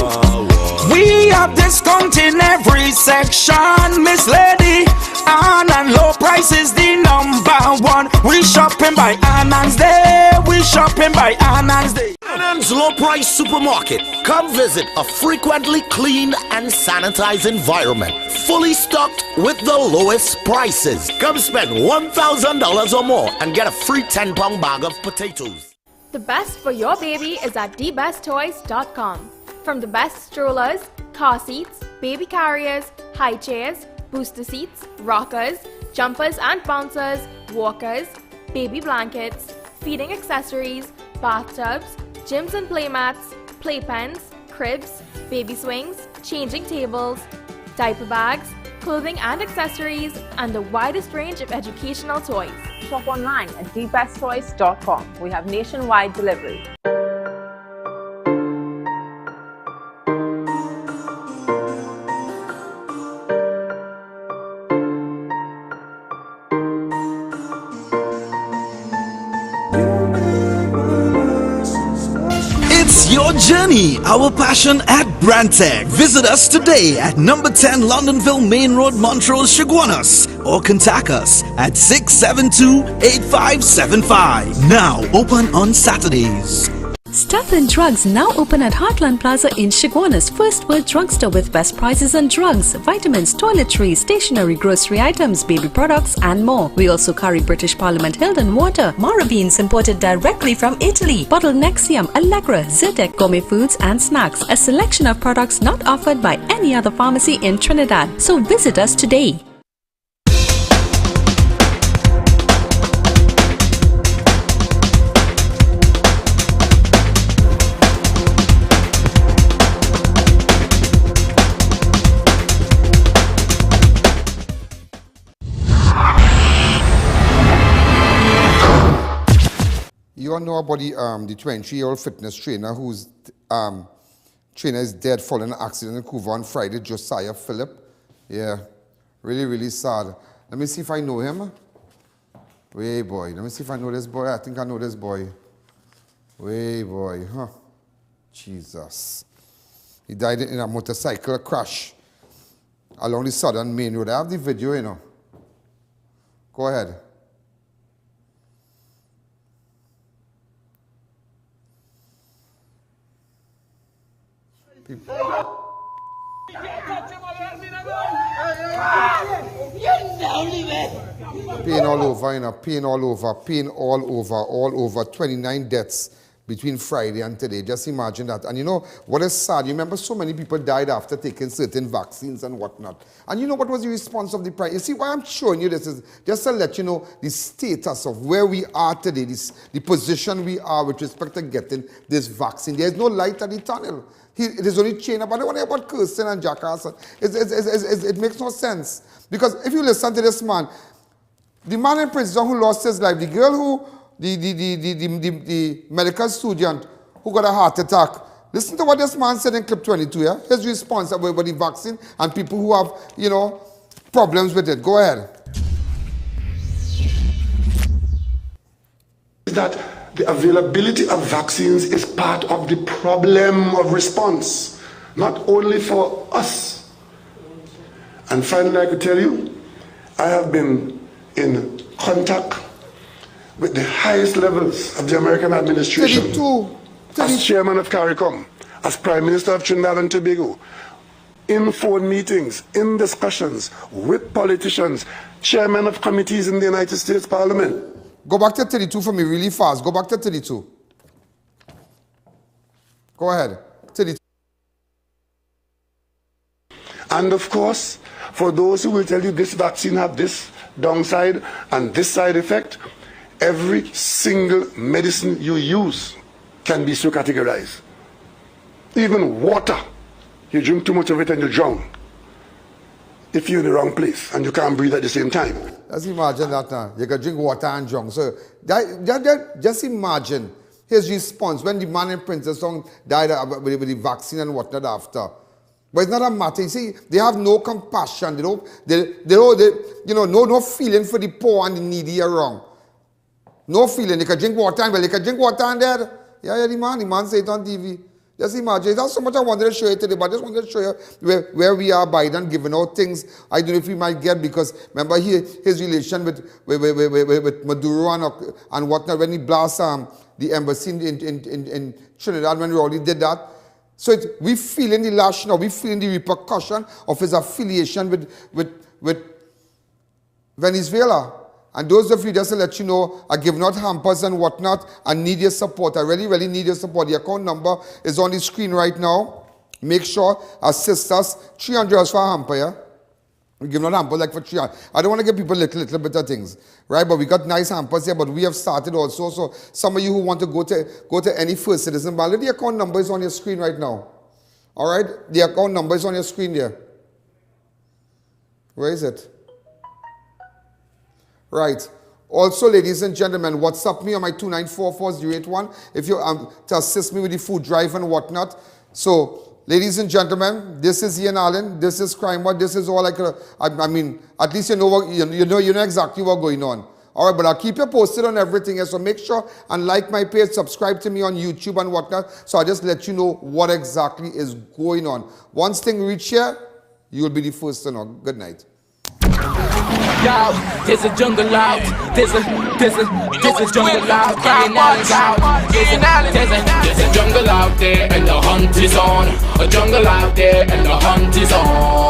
We have discount in every section, Miss Lady. And low price is the number one. We shopping by Annan's Day. We shopping by Annan's Day. Annan's Low Price Supermarket. Come visit a frequently clean and sanitized environment. Fully stocked with the lowest prices. Come spend $1,000 or more and get a free 10-pound bag of potatoes. The best for your baby is at thebesttoys.com. From the best strollers, car seats, baby carriers, high chairs, booster seats, rockers, jumpers and bouncers, walkers, baby blankets, feeding accessories, bathtubs, gyms and playmats, playpens, cribs, baby swings, changing tables, diaper bags, clothing and accessories, and the widest range of educational toys. Shop online at thebesttoys.com. We have nationwide delivery. It's your journey, our passion at Brandtech. Visit us today at number 10 Londonville Main Road, Montrose, Chaguanas, or contact us at 672-8575. Now open on Saturdays. Stop and Drugs now open at Heartland Plaza in Chaguanas, First World Drugstore with best prices on drugs, vitamins, toiletries, stationery, grocery items, baby products and more. We also carry British Parliament Hilden water, Mara beans imported directly from Italy, bottled Nexium, Allegra, Zyrtec, gourmet foods and snacks. A selection of products not offered by any other pharmacy in Trinidad. So visit us today. You all know about the 23-year-old fitness trainer whose trainer is dead following an accident in COUVA on Friday, Josiah Phillip. Yeah, really, really sad. Let me see if I know him. Way boy, let me see if I know this boy. I think I know this boy. Way boy, huh? Jesus. He died in a motorcycle crash along the southern main road. I have the video, you know. Go ahead. Pain all over, you know, pain all over, pain all over, 29 deaths between Friday and today. Just imagine that. And you know what is sad? You remember so many people died after taking certain vaccines and whatnot. And you know what was the response of the prime? You see, why I'm showing you this is just to let you know the status of where we are today, the position we are with respect to getting this vaccine. There is no light at the tunnel. It is only chain up. I don't want to hear about cursing and jackass. It makes no sense. Because if you listen to this man, the man in prison who lost his life, the girl who, the medical student who got a heart attack, listen to what this man said in clip 22, yeah? His response about the vaccine and people who have, you know, problems with it. Go ahead. That the availability of vaccines is part of the problem of response, not only for us. And finally, I could tell you, I have been in contact with the highest levels of the American administration. 32. As chairman of CARICOM, as Prime Minister of Trinidad and Tobago, in phone meetings, in discussions with politicians, chairman of committees in the United States Parliament. Go back to 32 for me really fast. Go back to 32. Go ahead. 32. And of course, for those who will tell you this vaccine have this downside and this side effect, every single medicine you use can be so categorized. Even water, you drink too much of it and you drown. if you're in the wrong place and you can't breathe at the same time. Just imagine that now. You can drink water and drunk. So just imagine his response when the man in Princess Song died with the vaccine and whatnot after. But it's not a matter. You see, they have no compassion. They no feeling for the poor and the needy around. No feeling. They can drink water and dead. Yeah, the man said it on TV. Just imagine. That's so much I wanted to show you today, but I just wanted to show you where we are, Biden giving out things. I don't know if we might get, because remember his relation with Maduro and whatnot, when he blasted the embassy in Trinidad, when we already did that. So we feeling the lash now, we feeling the repercussion of his affiliation with Venezuela. And those of you, just to let you know, are giving out hampers and whatnot, and need your support. I really, really need your support. The account number is on the screen right now. Make sure, assist us. $300 for a hamper, yeah? We're giving out hampers like for $300. I don't want to give people little bit of things, right? But we got nice hampers here, but we have started also. So some of you who want to go to any First Citizen Ballot, the account number is on your screen right now. All right? The account number is on your screen there. Where is it? Right. Also, ladies and gentlemen, WhatsApp me on my 2944081 if you to assist me with the food drive and whatnot. So, ladies and gentlemen, this is I.A.N. This is Crime Watch. This is all I mean, at least you know exactly what's going on. All right, but I'll keep you posted on everything else. So make sure and like my page, subscribe to me on YouTube and whatnot. So I'll just let you know what exactly is going on. Once things reach here, you'll be the first to know. Good night. Yo, there's a jungle out. There's a jungle out. There's a jungle out there and the hunt is on. A jungle out there and the hunt is on.